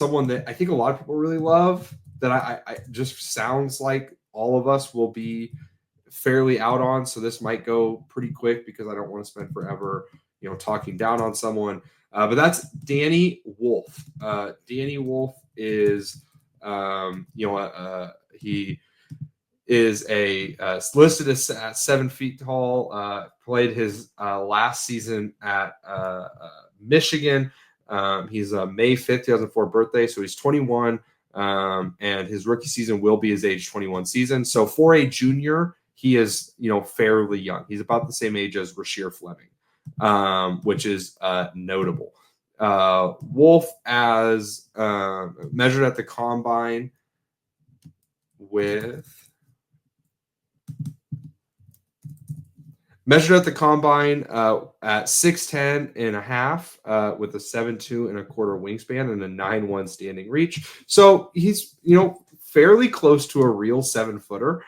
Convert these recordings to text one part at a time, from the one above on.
someone that I think a lot of people really love that I just sounds like all of us will be fairly out on. So this might go pretty quick because I don't want to spend forever, talking down on someone. But that's Danny Wolf. Danny Wolf is, he is listed as at 7 feet tall. Played his last season at Michigan. He's a May 5th, 2004 birthday, so he's 21. And his rookie season will be his age 21 season. So for a junior, he is fairly young. He's about the same age as Rasheer Fleming, which is notable. Wolf, as measured at the combine at 6'10" and a half, with a 7'2" and a quarter wingspan and a 9'1" standing reach. So he's, fairly close to a real 7-footer,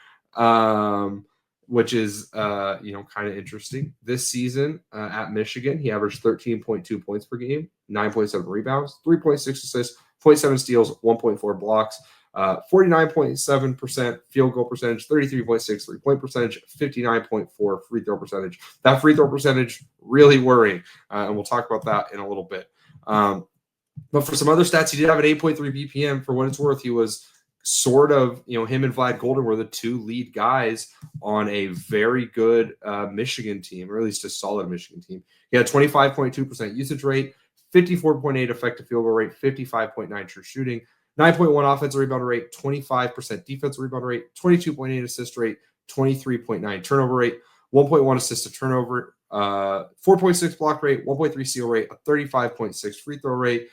which is, kind of interesting. This season at Michigan, he averaged 13.2 points per game, 9.7 rebounds, 3.6 assists, 0.7 steals, 1.4 blocks. 49.7% field goal percentage, 33.6 3-point percentage, 59.4 free throw percentage. That free throw percentage really worrying, and we'll talk about that in a little bit. But for some other stats, he did have an 8.3 BPM. For what it's worth, he was sort of, him and Vlad Golden were the two lead guys on a very good Michigan team, or at least a solid Michigan team. He had 25.2% usage rate, 54.8 effective field goal rate, 55.9 true shooting, 9.1 offensive rebound rate, 25% defensive rebound rate, 22.8 assist rate, 23.9 turnover rate, 1.1 assist to turnover, 4.6 block rate, 1.3 steal rate, a 35.6 free throw rate,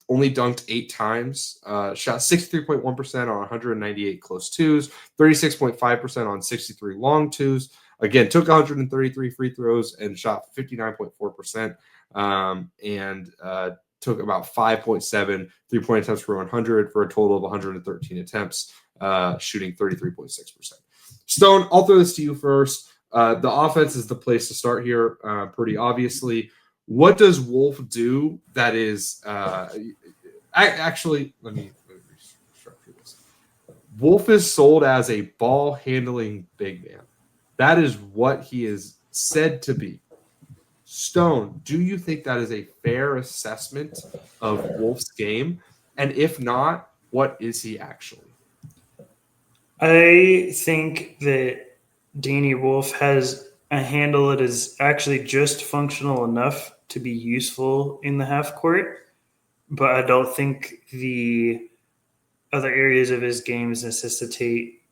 only dunked 8 times, shot 63.1% on 198 close twos, 36.5% on 63 long twos. Again, took 133 free throws and shot 59.4%, and took about 5.7 3-point attempts per 100 for a total of 113 attempts, shooting 33.6%. Stone, I'll throw this to you first. The offense is the place to start here, pretty obviously. What does Wolf do that is actually, let me restructure this. Wolf is sold as a ball-handling big man. That is what he is said to be. Stone, do you think that is a fair assessment of Wolf's game? And if not, what is he actually? I think that Danny Wolf has a handle that is actually just functional enough to be useful in the half court, but I don't think the other areas of his games necessitate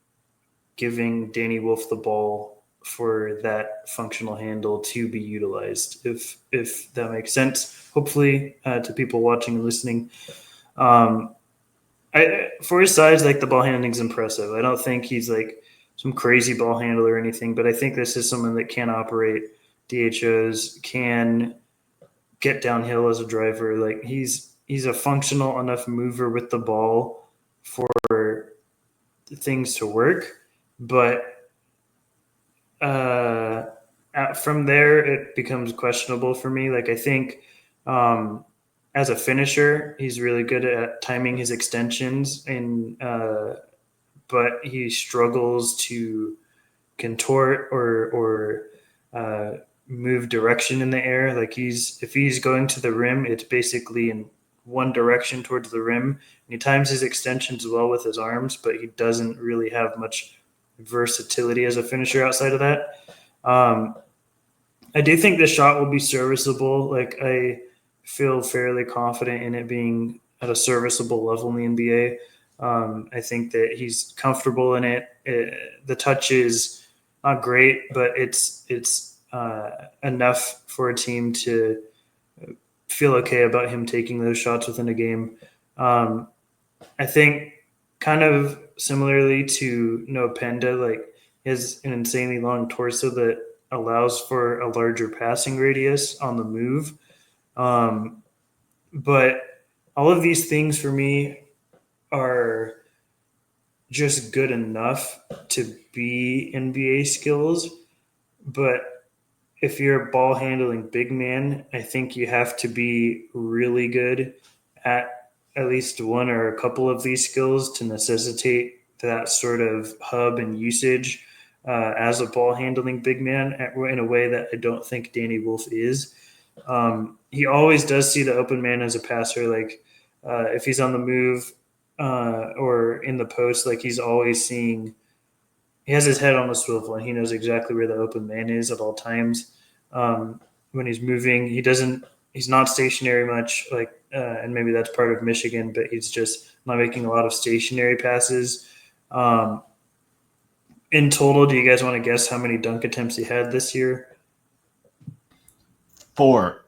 giving Danny Wolf the ball for that functional handle to be utilized, if that makes sense, hopefully, to people watching and listening. For his size, like, the ball handling is impressive. I don't think he's like some crazy ball handler or anything, but I think this is someone that can operate DHOs, can get downhill as a driver. Like, he's a functional enough mover with the ball for things to work, but from there it becomes questionable for me. Like, I think as a finisher, he's really good at timing his extensions, and but he struggles to contort or move direction in the air. Like, if he's going to the rim, it's basically in one direction towards the rim. And he times his extensions well with his arms, but he doesn't really have much versatility as a finisher outside of that. I do think the shot will be serviceable. Like, I feel fairly confident in it being at a serviceable level in the NBA. I think that he's comfortable in it. The touch is not great, but it's enough for a team to feel okay about him taking those shots within a game. I think kind of similarly to Noah Penda, like, he has an insanely long torso that allows for a larger passing radius on the move. But all of these things for me are just good enough to be NBA skills. But if you're a ball handling big man, I think you have to be really good at at least one or a couple of these skills to necessitate that sort of hub and usage as a ball handling big man in a way that I don't think Danny Wolf is. He always does see the open man as a passer. Like if he's on the move or in the post, like he's always seeing. He has his head on a swivel and he knows exactly where the open man is at all times. When he's moving, he's not stationary much, like, and maybe that's part of Michigan, but he's just not making a lot of stationary passes. In total, do you guys want to guess how many dunk attempts he had this year? 4.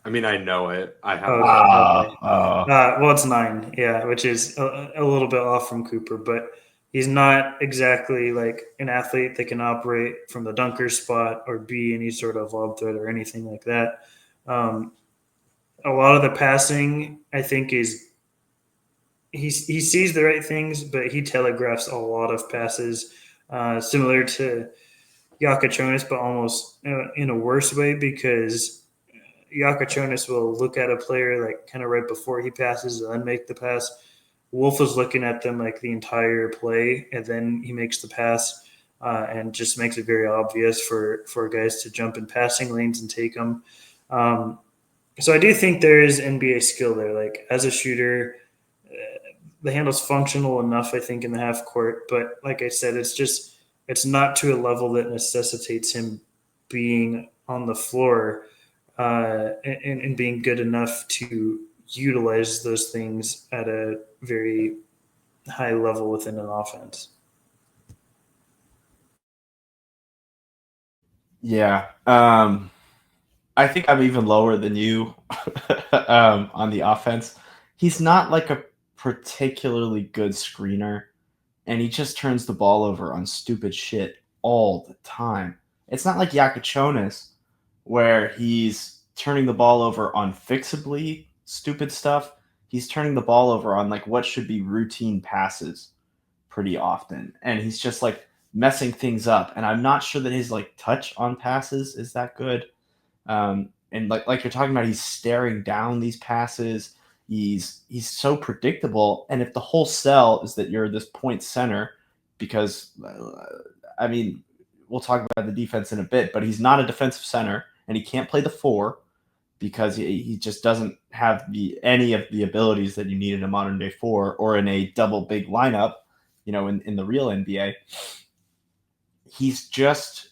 I mean, I know it. I have. Okay. Well, it's 9, yeah, which is a little bit off from Cooper, but he's not exactly like an athlete that can operate from the dunker spot or be any sort of lob threat or anything like that. A lot of the passing, I think, is he sees the right things, but he telegraphs a lot of passes, similar to Yakachonis, but almost in a worse way, because Yakachonis will look at a player like kind of right before he passes and then make the pass. Wolf is looking at them like the entire play, and then he makes the pass and just makes it very obvious for guys to jump in passing lanes and take them. So I do think there is NBA skill there. Like as a shooter, the handle's functional enough, I think, in the half court. But like I said, it's not to a level that necessitates him being on the floor and being good enough to utilize those things at a very high level within an offense. Yeah. I think I'm even lower than you on the offense. He's not like a particularly good screener, and he just turns the ball over on stupid shit all the time. It's not like Yakachonis, where he's turning the ball over on fixably stupid stuff. He's turning the ball over on like what should be routine passes pretty often, and he's just like messing things up. And I'm not sure that his like touch on passes is that good. And like you're talking about, he's staring down these passes. He's so predictable. And if the whole sell is that you're this point center, because I mean, we'll talk about the defense in a bit, but he's not a defensive center, and he can't play the 4 because he just doesn't have any of the abilities that you need in a modern day 4 or in a double big lineup, in the real NBA. He's just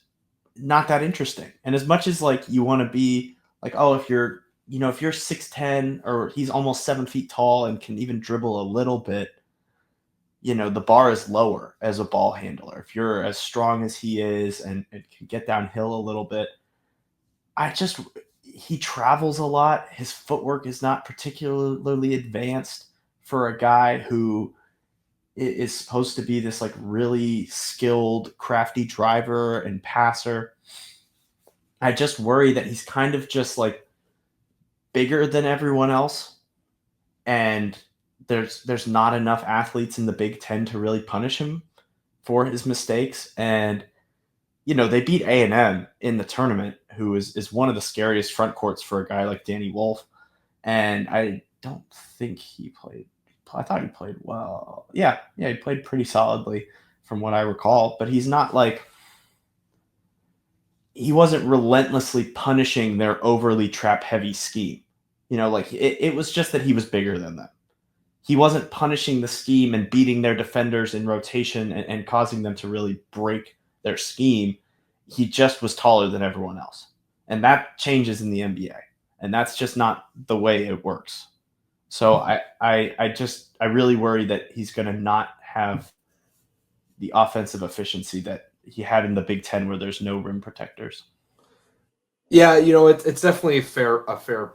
not that interesting. And as much as like you want to be like, oh, if you're 6'10", or he's almost 7 feet tall and can even dribble a little bit, the bar is lower as a ball handler. If you're as strong as he is and can get downhill a little bit, he travels a lot. His footwork is not particularly advanced for a guy who is supposed to be this like really skilled, crafty driver and passer. I just worry that he's kind of just like bigger than everyone else, and there's not enough athletes in the Big Ten to really punish him for his mistakes. And they beat A&M in the tournament, who is one of the scariest front courts for a guy like Danny Wolf. And I don't think he played. I thought he played well. Yeah, he played pretty solidly from what I recall. But he's not like, he wasn't relentlessly punishing their overly trap-heavy scheme. It was just that he was bigger than them. He wasn't punishing the scheme and beating their defenders in rotation and causing them to really break their scheme. He just was taller than everyone else. And that changes in the NBA. And that's just not the way it works. So I really worry that he's going to not have the offensive efficiency that he had in the Big Ten, where there's no rim protectors. Yeah, it's definitely a fair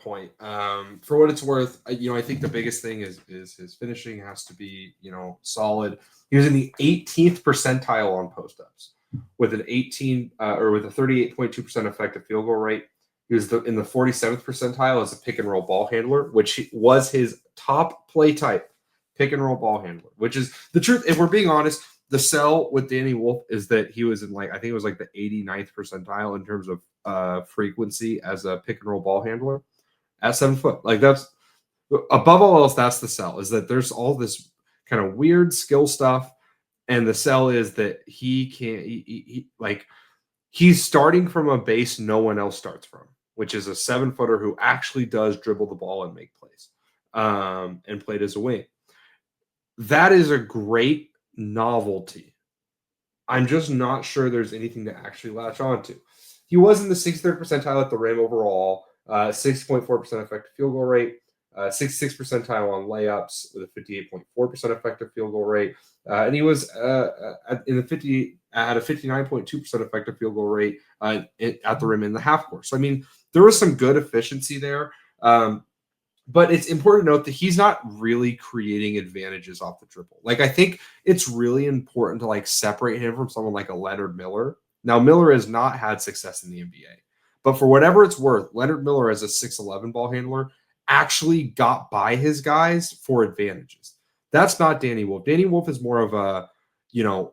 point. For what it's worth, I think the biggest thing is his finishing has to be, solid. He was in the 18th percentile on post-ups with an 38.2% effective field goal rate. He was in the 47th percentile as a pick and roll ball handler, which was his top play type, pick and roll ball handler, which is the truth. If we're being honest, the sell with Danny Wolf is that he was in I think it was like the 89th percentile in terms of frequency as a pick and roll ball handler at 7 foot. Like that's above all else, that's the sell, is that there's all this kind of weird skill stuff. And the sell is that he can't, he's starting from a base no one else starts from, which is a 7-footer who actually does dribble the ball and make plays, and played as a wing. That is a great novelty. I'm just not sure there's anything to actually latch onto. He was in the 63rd percentile at the rim overall, 6.4% effective field goal rate, 66th percentile on layups with a 58.4% effective field goal rate, and he was at a 59.2% effective field goal rate at the rim in the half court. So I mean, there was some good efficiency there. But it's important to note that he's not really creating advantages off the dribble. Like, I think it's really important to separate him from someone like a Leonard Miller. Now, Miller has not had success in the NBA, but for whatever it's worth, Leonard Miller as a 6'11" ball handler actually got by his guys for advantages. That's not Danny Wolf. Danny Wolf is more of a,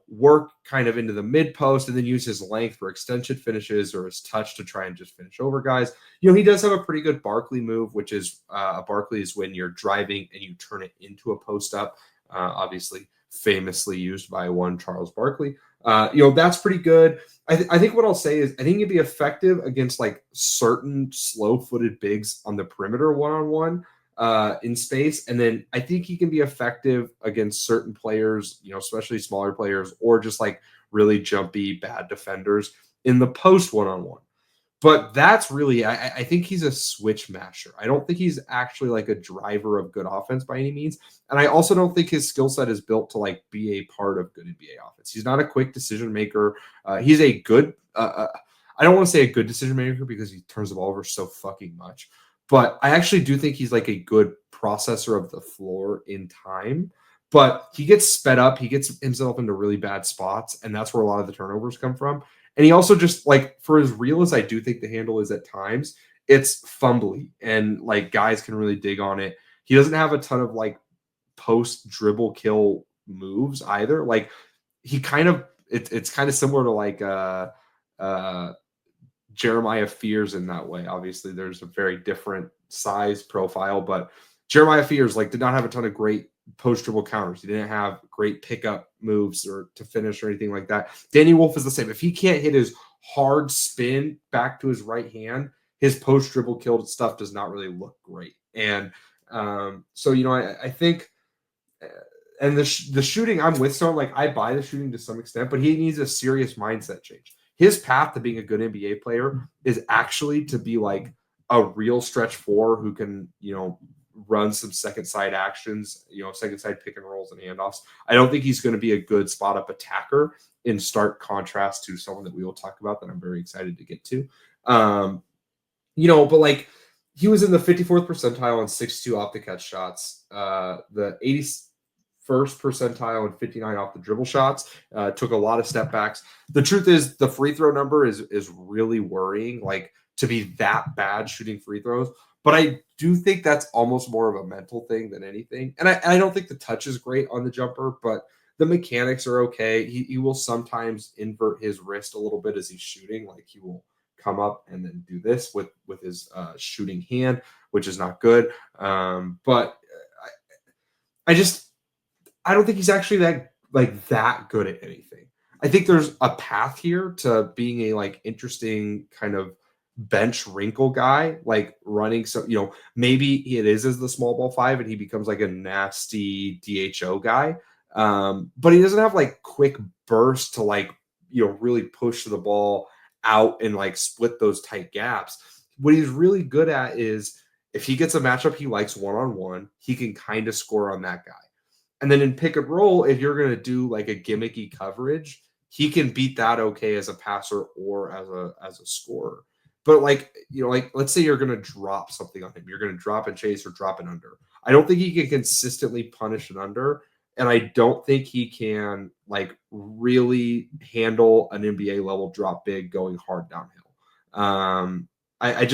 work kind of into the mid post and then use his length for extension finishes or his touch to try and just finish over guys. He does have a pretty good Barkley move, which is a Barkley is when you're driving and you turn it into a post up, obviously famously used by one Charles Barkley. That's pretty good. I think what I'll say is I think it'd be effective against certain slow-footed bigs on the perimeter one-on-one in space. And then I think he can be effective against certain players, especially smaller players, or just really jumpy, bad defenders in the post one-on-one. But that's really, I think he's a switch masher. I don't think he's actually a driver of good offense by any means. And I also don't think his skill set is built to be a part of good NBA offense. He's not a quick decision maker. He's a good, I don't want to say a good decision maker because he turns the ball over so fucking much. But I actually do think he's a good processor of the floor in time. But he gets sped up. He gets himself into really bad spots. And that's where a lot of the turnovers come from. And he also just for as real as I do think the handle is at times, it's fumbly and guys can really dig on it. He doesn't have a ton of post dribble kill moves either. He kind of, it's kind of similar to Jeremiah Fears in that way. Obviously there's a very different size profile, but Jeremiah Fears did not have a ton of great post dribble counters. He didn't have great pickup moves or to finish or anything like that. Danny Wolf is the same. If he can't hit his hard spin back to his right hand, his post dribble killed stuff does not really look great. And so I think, and the shooting, I'm with Stone. I buy the shooting to some extent, but he needs a serious mindset change. His path to being a good NBA player is actually to be a real stretch four who can run some second side actions, second side pick and rolls and handoffs. I don't think he's going to be a good spot up attacker, in stark contrast to someone that we will talk about that I'm very excited to get to. But he was in the 54th percentile on 6-2 off the catch shots, the 81st percentile and 59 off the dribble shots, took a lot of step backs. The truth is the free throw number is really worrying, to be that bad shooting free throws. But I do think that's almost more of a mental thing than anything. And I don't think the touch is great on the jumper, but the mechanics are okay. He will sometimes invert his wrist a little bit as he's shooting. He will come up and then do this with his shooting hand, which is not good. But I don't think he's actually that good at anything. I think there's a path here to being a interesting kind of bench wrinkle guy, running. So, maybe it is as the small ball five and he becomes a nasty DHO guy. But he doesn't have quick bursts to really push the ball out and split those tight gaps. What he's really good at is if he gets a matchup he likes one-on-one, he can kind of score on that guy. And then in pick and roll, if you're going to do a gimmicky coverage, he can beat that okay as a passer or as a scorer. But let's say you're going to drop something on him. You're going to drop and chase or drop an under. I don't think he can consistently punish an under. And I don't think he can really handle an NBA level drop big going hard downhill. That's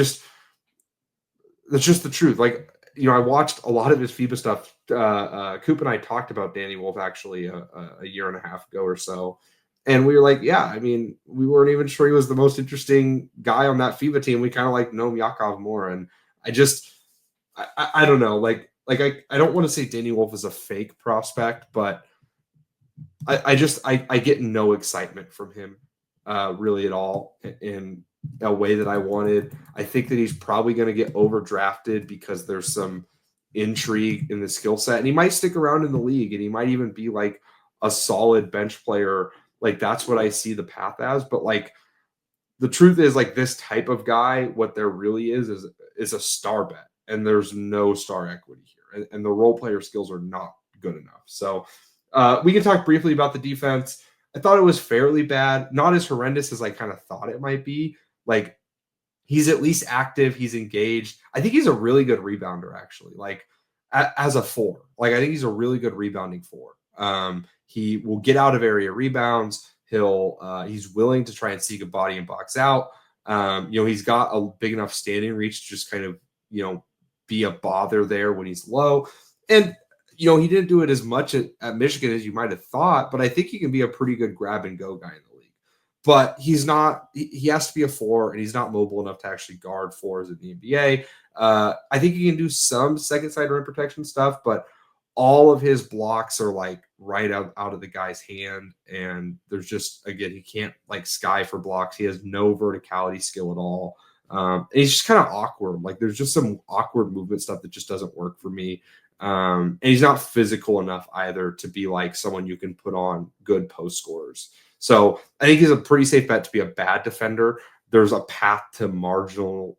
just the truth. I watched a lot of his FIBA stuff. Coop and I talked about Danny Wolf actually a year and a half ago or so. And we were we weren't even sure he was the most interesting guy on that FIBA team. We kind of know Yakov more. And I don't know. like I don't want to say Danny Wolf is a fake prospect, but I get no excitement from him really at all in a way that I wanted. I think that he's probably going to get overdrafted because there's some intrigue in the skill set, and he might stick around in the league, and he might even be like a solid bench player. Like that's what I see the path as. But like the truth is, like this type of guy, what there really is a star bet, and there's no star equity here, and the role player skills are not good enough. So we can talk briefly about the defense. I thought it was fairly bad, not as horrendous as I kind of thought it might be. Like he's at least active, he's engaged. I think he's a really good rebounder, actually. Like as a 4, like I think he's a really good rebounding 4. He will get out of area rebounds. He's willing to try and seek a body and box out. He's got a big enough standing reach to just kind of, be a bother there when he's low. And, he didn't do it as much at Michigan as you might have thought, but I think he can be a pretty good grab and go guy in the league. But he's not, he has to be a 4, and he's not mobile enough to actually guard 4s in the NBA. I think he can do some second side rim protection stuff, but all of his blocks are like right out of the guy's hand. And there's just, again, he can't like sky for blocks. He has no verticality skill at all. And he's just kind of awkward. Like there's just some awkward movement stuff that just doesn't work for me. And he's not physical enough either to be like someone you can put on good post scorers. So I think he's a pretty safe bet to be a bad defender. There's a path to marginal,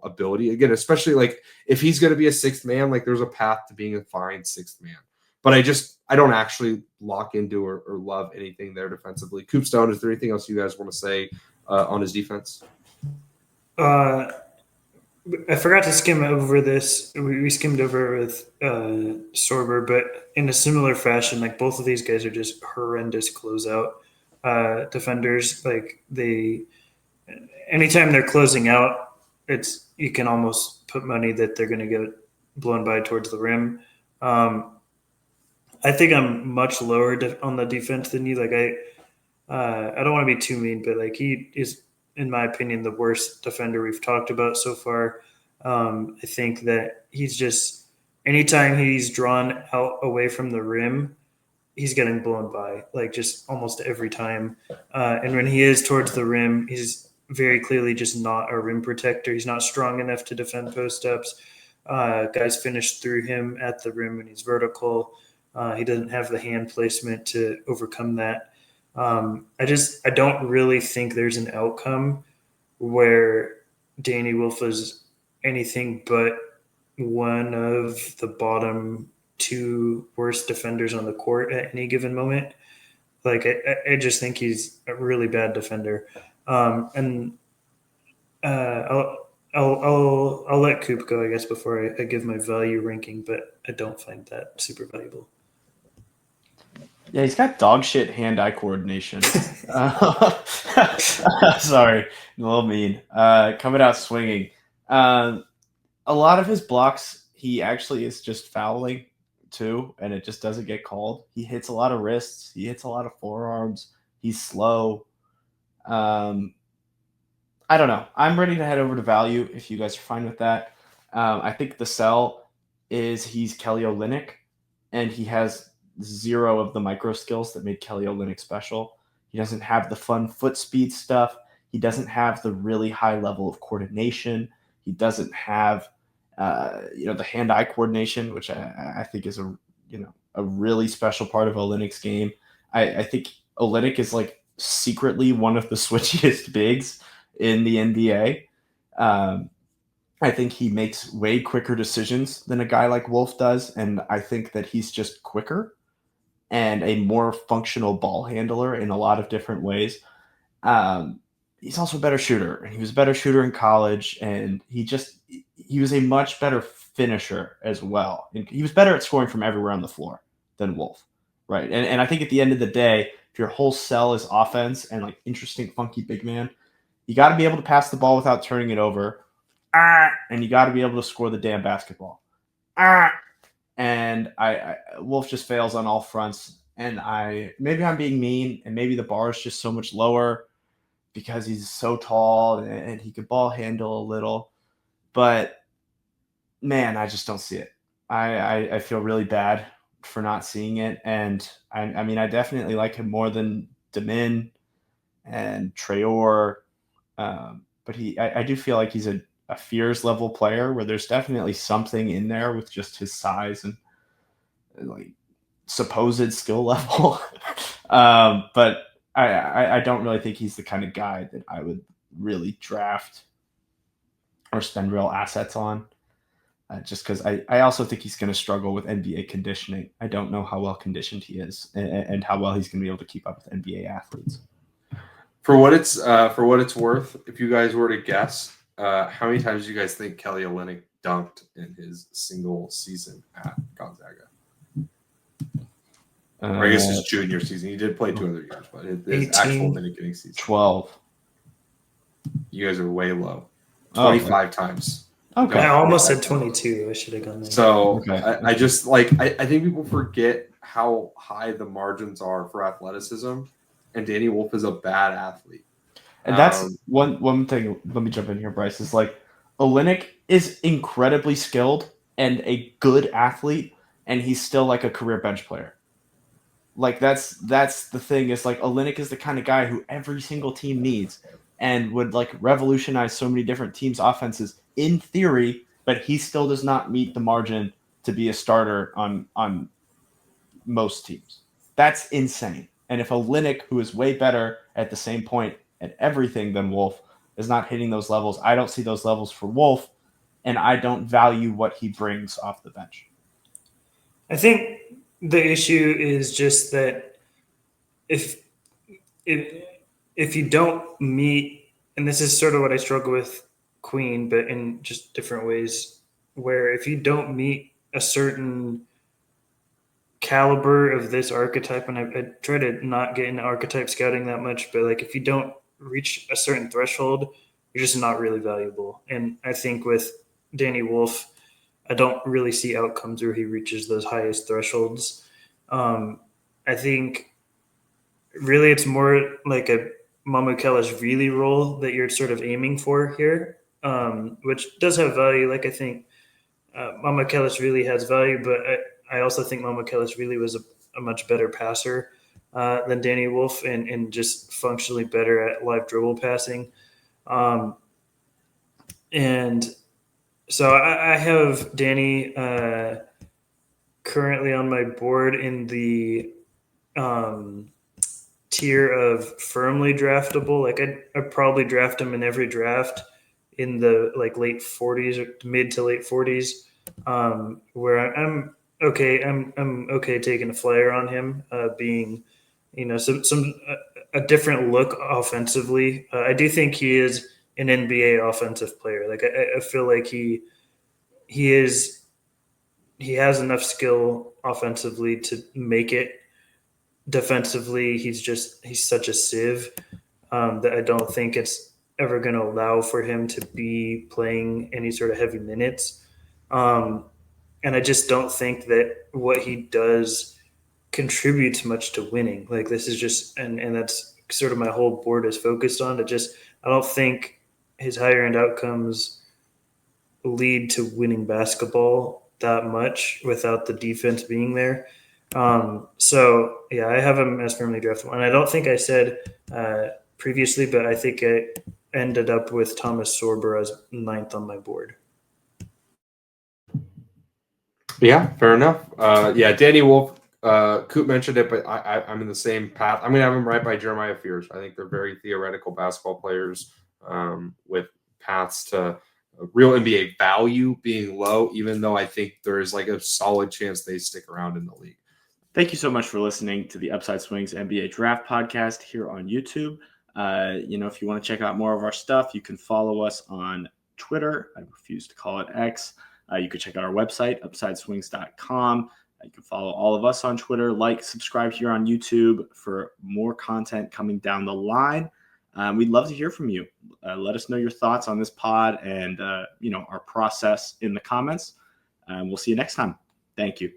ability again, especially like if he's going to be a 6th man, like there's a path to being a fine 6th man. But I don't actually lock into or love anything there defensively. Coop Stone, is there anything else you guys want to say on his defense? I forgot to skim over this. We skimmed over with Sorber, but in a similar fashion, like both of these guys are just horrendous closeout defenders. Like anytime they're closing out, you can almost put money that they're going to get blown by towards the rim. I think I'm much lower on the defense than you. Like I don't want to be too mean, but like he is, in my opinion, the worst defender we've talked about so far. I think that he's just, anytime he's drawn out away from the rim, he's getting blown by, like just almost every time. And when he is towards the rim, he's very clearly just not a rim protector. He's not strong enough to defend post-ups. Guys finish through him at the rim when he's vertical. He doesn't have the hand placement to overcome that. I don't really think there's an outcome where Danny Wolf is anything but one of the bottom 2 worst defenders on the court at any given moment. Like I just think he's a really bad defender. I'll let Coop go, I guess, before I give my value ranking, but I don't find that super valuable. Yeah, he's got dog shit hand-eye coordination. Sorry, a little mean. Coming out swinging. A lot of his blocks, he actually is just fouling too, and it just doesn't get called. He hits a lot of wrists. He hits a lot of forearms. He's slow. I don't know. I'm ready to head over to value if you guys are fine with that. I think the sell is he's Kelly Olynyk, and he has 0 of the micro skills that made Kelly Olynyk special. He doesn't have the fun foot speed stuff. He doesn't have the really high level of coordination. He doesn't have, the hand-eye coordination, which I think is a really special part of Olynyk's game. I think Olynyk is like secretly one of the switchiest bigs in the NBA. I think he makes way quicker decisions than a guy like Wolf does, and I think that he's just quicker and a more functional ball handler in a lot of different ways. He's also a better shooter, and he was a better shooter in college, and he was a much better finisher as well. And he was better at scoring from everywhere on the floor than Wolf, right? And I think at the end of the day, if your whole sell is offense and like interesting, funky big man, you got to be able to pass the ball without turning it over, and you got to be able to score the damn basketball. And Wolf just fails on all fronts. And maybe I'm being mean, and maybe the bar is just so much lower because he's so tall and he could ball handle a little. But man, I just don't see it. I feel really bad for not seeing it. And I mean, I definitely like him more than Demin and Traore. But I do feel like he's a fears level player where there's definitely something in there with just his size and like supposed skill level. But I don't really think he's the kind of guy that I would really draft or spend real assets on. Just because I also think he's going to struggle with NBA conditioning. I don't know how well conditioned he is and how well he's going to be able to keep up with NBA athletes. For what it's worth, if you guys were to guess, how many times do you guys think Kelly Olynyk dunked in his single season at Gonzaga? Or I guess his junior season. He did play 2 other years, but his actual minute getting season. 12. You guys are way low. 25 times. Okay. I almost said 22. I should have gone there. So Okay. I just I think people forget how high the margins are for athleticism, and Danny Wolf is a bad athlete. And that's one thing. Let me jump in here, Bryce. Is like Olynyk is incredibly skilled and a good athlete, and he's still like a career bench player. Like that's the thing. Is like Olynyk is the kind of guy who every single team needs and would like revolutionize so many different teams' offenses in theory, but he still does not meet the margin to be a starter on most teams. That's insane. And if Olynyk, who is way better at the same point at everything than Wolf, is not hitting those levels, I don't see those levels for Wolf, and I don't value what he brings off the bench. I think the issue is just that if you don't meet, and this is sort of what I struggle with Queen, but in just different ways, where if you don't meet a certain caliber of this archetype, and I try to not get into archetype scouting that much, but like if you don't reach a certain threshold, you're just not really valuable. And I think with Danny Wolf, I don't really see outcomes where he reaches those highest thresholds. I think really it's more like a Mamukelashvili role that you're sort of aiming for here, which does have value. Like I think Mamukelashvili has value, but I also think Mamukelashvili was a much better passer than Danny Wolf and just functionally better at live dribble passing. And so I have Danny currently on my board in the tier of firmly draftable. Like I'd probably draft him in every draft in the like late 40s or mid to late 40s, where I'm okay. I'm okay taking a flyer on him, being a different look offensively. I do think he is an NBA offensive player. Like I feel like he has enough skill offensively to make it. Defensively, he's such a sieve that I don't think it's ever going to allow for him to be playing any sort of heavy minutes. And I just don't think that what he does contributes much to winning. Like this is just, and that's sort of my whole board is focused on. I don't think his higher end outcomes lead to winning basketball that much without the defense being there. So yeah, I have him as firmly draftable, and I don't think I said previously, but I think I ended up with Thomas Sorber as 9th on my board. Yeah, fair enough. Yeah, Danny Wolf, Coop mentioned it, but I'm in the same path. I'm going to have him right by Jeremiah Fears. I think they're very theoretical basketball players with paths to real NBA value being low, even though I think there is like a solid chance they stick around in the league. Thank you so much for listening to the Upside Swings NBA Draft Podcast here on YouTube. If you want to check out more of our stuff, you can follow us on Twitter. I refuse to call it X. You can check out our website, upsideswings.com. You can follow all of us on Twitter, subscribe here on YouTube for more content coming down the line. We'd love to hear from you. Let us know your thoughts on this pod and, our process in the comments. We'll see you next time. Thank you.